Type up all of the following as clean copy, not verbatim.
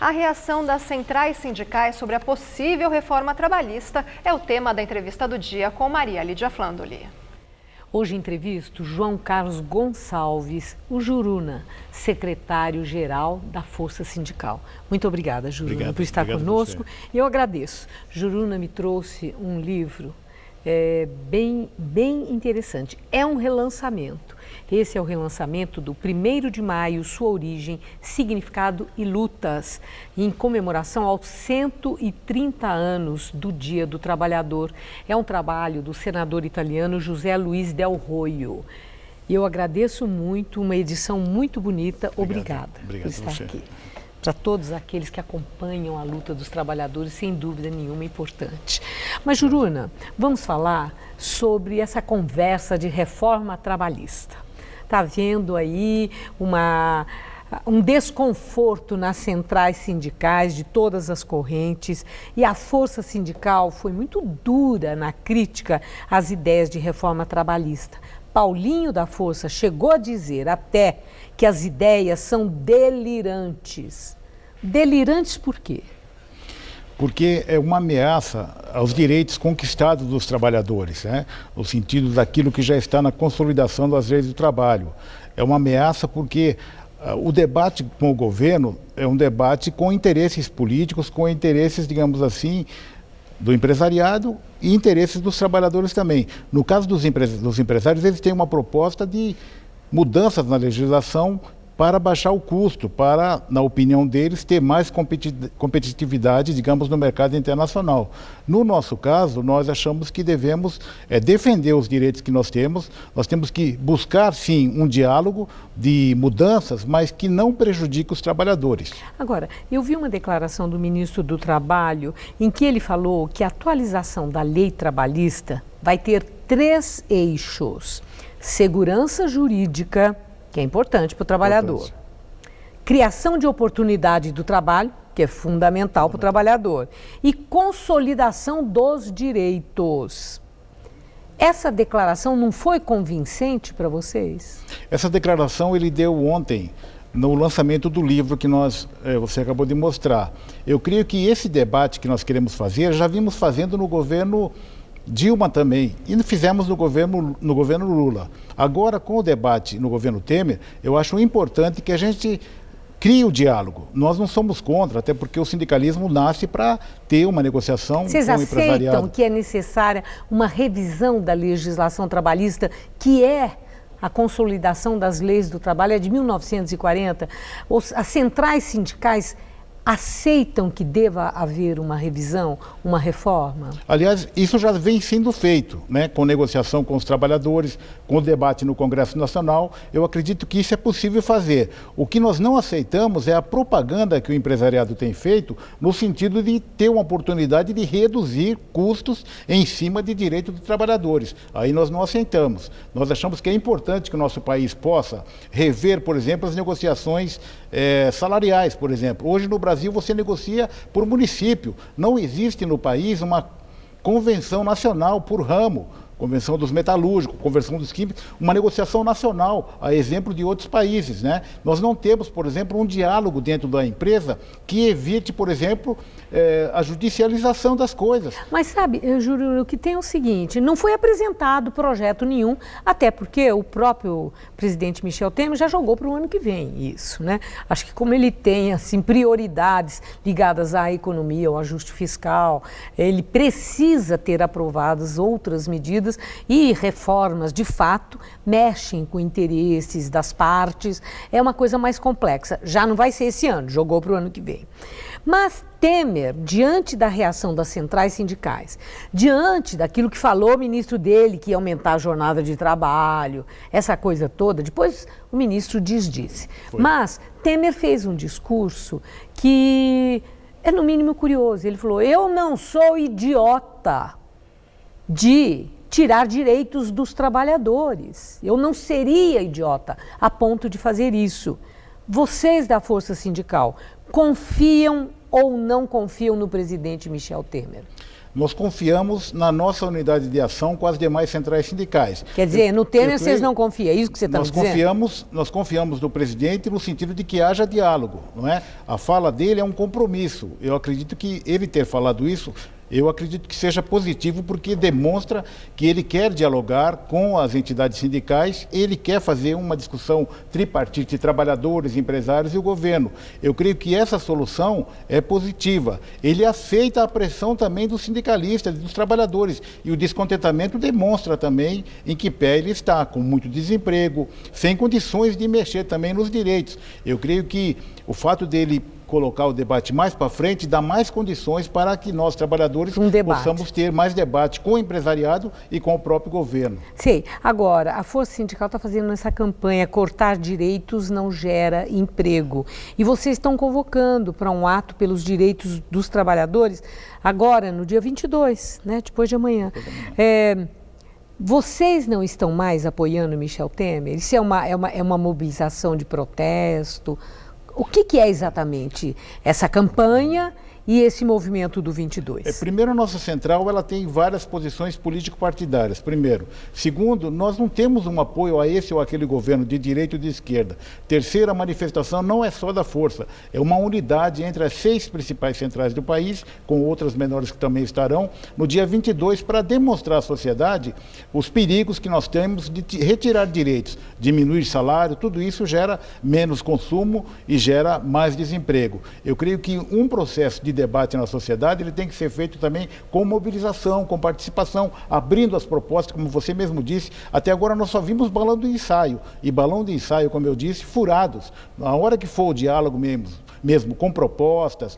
A reação das centrais sindicais sobre a possível reforma trabalhista é o tema da entrevista do dia com Maria Lídia Flandoli. Hoje entrevisto João Carlos Gonçalves, o Juruna, secretário-geral da Força Sindical. Muito obrigada, Juruna, por estar conosco. E eu agradeço. Juruna me trouxe um livro bem interessante. É um relançamento. Esse é o relançamento do 1º de maio, sua origem, significado e lutas, em comemoração aos 130 anos do Dia do Trabalhador. É um trabalho do senador italiano José Luiz Del Roio. E eu agradeço muito, uma edição muito bonita. Obrigada por estar aqui. Para todos aqueles que acompanham a luta dos trabalhadores, sem dúvida nenhuma, é importante. Mas, Juruna, vamos falar sobre essa conversa de reforma trabalhista. Está havendo aí um desconforto nas centrais sindicais de todas as correntes e a força sindical foi muito dura na crítica às ideias de reforma trabalhista. Paulinho da Força chegou a dizer até que as ideias são delirantes. Delirantes por quê? Porque é uma ameaça aos direitos conquistados dos trabalhadores, né? No sentido daquilo que já está na consolidação das leis do trabalho. É uma ameaça porque o debate com o governo é um debate com interesses políticos, com interesses, digamos assim, do empresariado e interesses dos trabalhadores também. No caso dos empresários, eles têm uma proposta de mudanças na legislação para baixar o custo, para, na opinião deles, ter mais competitividade, digamos, no mercado internacional. No nosso caso, nós achamos que devemos defender os direitos que nós temos que buscar, sim, um diálogo de mudanças, mas que não prejudique os trabalhadores. Agora, eu vi uma declaração do ministro do Trabalho em que ele falou que a atualização da lei trabalhista vai ter 3 eixos: segurança jurídica, que é importante para o trabalhador. Criação de oportunidade do trabalho, que é fundamental para o trabalhador. E consolidação dos direitos. Essa declaração não foi convincente para vocês? Essa declaração ele deu ontem, no lançamento do livro que você acabou de mostrar. Eu creio que esse debate que nós queremos fazer, já vimos fazendo no governo Dilma também, e fizemos no governo Lula. Agora, com o debate no governo Temer, eu acho importante que a gente crie o diálogo. Nós não somos contra, até porque o sindicalismo nasce para ter uma negociação com o empresariado. Vocês aceitam que é necessária uma revisão da legislação trabalhista, que é a consolidação das leis do trabalho, é de 1940? As centrais sindicais aceitam que deva haver uma revisão, uma reforma? Aliás, isso já vem sendo feito, né? Com negociação com os trabalhadores, com o debate no Congresso Nacional. Eu acredito que isso é possível fazer. O que nós não aceitamos é a propaganda que o empresariado tem feito no sentido de ter uma oportunidade de reduzir custos em cima de direitos dos trabalhadores. Aí nós não aceitamos. Nós achamos que é importante que o nosso país possa rever, por exemplo, as negociações salariais, por exemplo. Hoje no Brasil você negocia por município. Não existe no país uma convenção nacional por ramo, convenção dos metalúrgicos, convenção dos químicos, uma negociação nacional, a exemplo de outros países, né? Nós não temos, por exemplo, um diálogo dentro da empresa que evite, por exemplo, a judicialização das coisas. Mas sabe, Júlio, o que tem é o seguinte, não foi apresentado projeto nenhum, até porque o próprio presidente Michel Temer já jogou para o ano que vem isso, né? Acho que como ele tem, assim, prioridades ligadas à economia, ao ajuste fiscal, ele precisa ter aprovadas outras medidas e reformas, de fato, mexem com interesses das partes, é uma coisa mais complexa. Já não vai ser esse ano, jogou para o ano que vem. Mas Temer, diante da reação das centrais sindicais, diante daquilo que falou o ministro dele, que ia aumentar a jornada de trabalho, essa coisa toda, depois o ministro disse. Mas Temer fez um discurso que é no mínimo curioso. Ele falou, eu não sou idiota de tirar direitos dos trabalhadores. Eu não seria idiota a ponto de fazer isso. Vocês da Força Sindical confiam ou não confiam no presidente Michel Temer? nós confiamos na nossa unidade de ação com as demais centrais sindicais. Quer dizer, no Temer vocês não confiam, é isso que você está dizendo? Nós confiamos no presidente no sentido de que haja diálogo, não é? A fala dele é um compromisso. Eu acredito que ele ter falado isso, eu acredito que seja positivo, porque demonstra que ele quer dialogar com as entidades sindicais, ele quer fazer uma discussão tripartite, trabalhadores, empresários e o governo. Eu creio que essa solução é positiva. Ele aceita a pressão também dos sindicalistas, dos trabalhadores, e o descontentamento demonstra também em que pé ele está, com muito desemprego, sem condições de mexer também nos direitos. Eu creio que o fato dele colocar o debate mais para frente dá mais condições para que nós, trabalhadores, possamos ter mais debate com o empresariado e com o próprio governo. Sei. Agora, a Força Sindical está fazendo essa campanha, cortar direitos não gera emprego. E vocês estão convocando para um ato pelos direitos dos trabalhadores, agora, no dia 22, né, depois de amanhã. Vocês não estão mais apoiando Michel Temer? Isso é uma mobilização de protesto? O que é exatamente essa campanha e esse movimento do 22? Primeiro, a nossa central ela tem várias posições político-partidárias, primeiro. Segundo, nós não temos um apoio a esse ou aquele governo de direita ou de esquerda. Terceiro, a manifestação não é só da Força, é uma unidade entre as 6 principais centrais do país, com outras menores que também estarão, no dia 22, para demonstrar à sociedade os perigos que nós temos de retirar direitos, diminuir salário, tudo isso gera menos consumo e gera mais desemprego. Eu creio que um processo de debate na sociedade, ele tem que ser feito também com mobilização, com participação, abrindo as propostas, como você mesmo disse. Até agora nós só vimos balão de ensaio, e balão de ensaio, como eu disse, furados. Na hora que for o diálogo mesmo com propostas,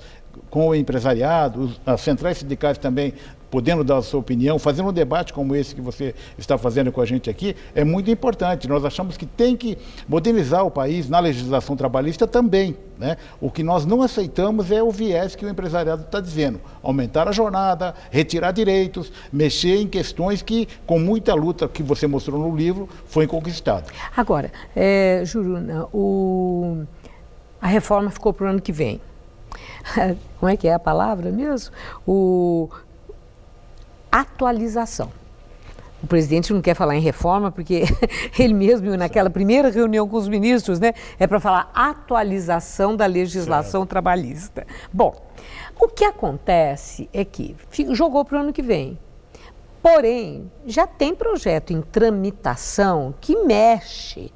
com o empresariado, as centrais sindicais também podendo dar a sua opinião, fazendo um debate como esse que você está fazendo com a gente aqui, é muito importante. Nós achamos que tem que modernizar o país na legislação trabalhista também, né? O que nós não aceitamos é o viés que o empresariado está dizendo. Aumentar a jornada, retirar direitos, mexer em questões que, com muita luta que você mostrou no livro, foi conquistado. Agora, Juruna, a reforma ficou para o ano que vem. Como é que é a palavra mesmo? Atualização. O presidente não quer falar em reforma, porque ele mesmo, naquela primeira reunião com os ministros, né, é para falar atualização da legislação trabalhista. Bom, o que acontece é que jogou para o ano que vem. Porém, já tem projeto em tramitação que mexe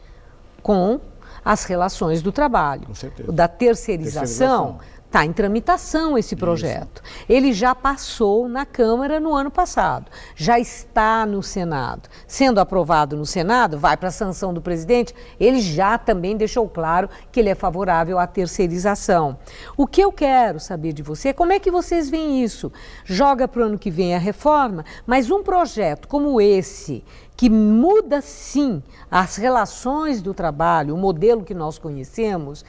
com as relações do trabalho. Com certeza. O da terceirização. Está em tramitação esse projeto. Isso. Ele já passou na Câmara no ano passado, já está no Senado. Sendo aprovado no Senado, vai para a sanção do presidente, ele já também deixou claro que ele é favorável à terceirização. O que eu quero saber de você é como é que vocês veem isso. Joga para o ano que vem a reforma, mas um projeto como esse, que muda sim as relações do trabalho, o modelo que nós conhecemos,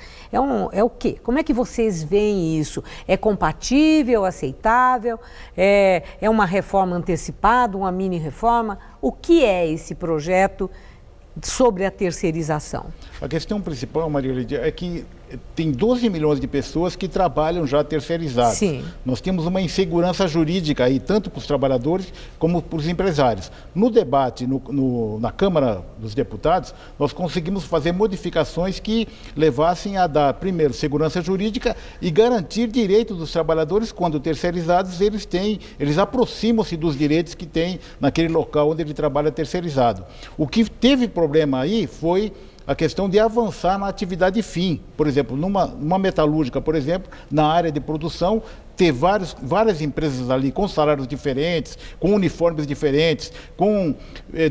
é o quê? Como é que vocês veem isso? É compatível, aceitável? É uma reforma antecipada, uma mini-reforma? O que é esse projeto sobre a terceirização? A questão principal, Maria Lídia, é que tem 12 milhões de pessoas que trabalham já terceirizados. Sim. Nós temos uma insegurança jurídica aí, tanto para os trabalhadores como para os empresários. No debate na Câmara dos Deputados, nós conseguimos fazer modificações que levassem a dar, primeiro, segurança jurídica e garantir direitos dos trabalhadores quando terceirizados, eles aproximam-se dos direitos que têm naquele local onde ele trabalha terceirizado. O que teve problema aí foi a questão de avançar na atividade fim. Por exemplo, numa metalúrgica, por exemplo, na área de produção, ter várias empresas ali com salários diferentes, com uniformes diferentes, com,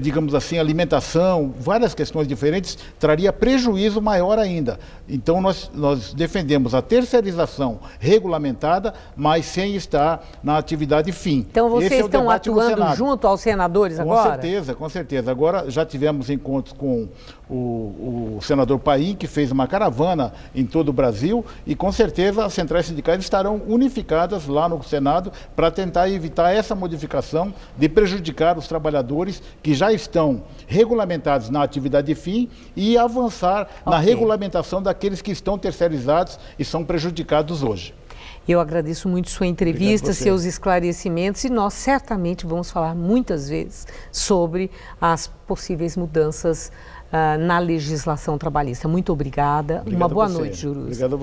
digamos assim, alimentação, várias questões diferentes, traria prejuízo maior ainda. Então, nós defendemos a terceirização regulamentada, mas sem estar na atividade fim. Então, vocês estão atuando junto aos senadores agora? Com certeza. Agora, já tivemos encontros com o senador Paim, que fez uma caravana em todo o Brasil, e com certeza as centrais sindicais estarão unificadas lá no Senado para tentar evitar essa modificação de prejudicar os trabalhadores que já estão regulamentados na atividade fim e avançar na regulamentação daqueles que estão terceirizados e são prejudicados hoje. Eu agradeço muito sua entrevista, seus esclarecimentos, e nós certamente vamos falar muitas vezes sobre as possíveis mudanças na legislação trabalhista. Muito obrigada. Obrigado. Uma boa noite, Jurus. Obrigado a você.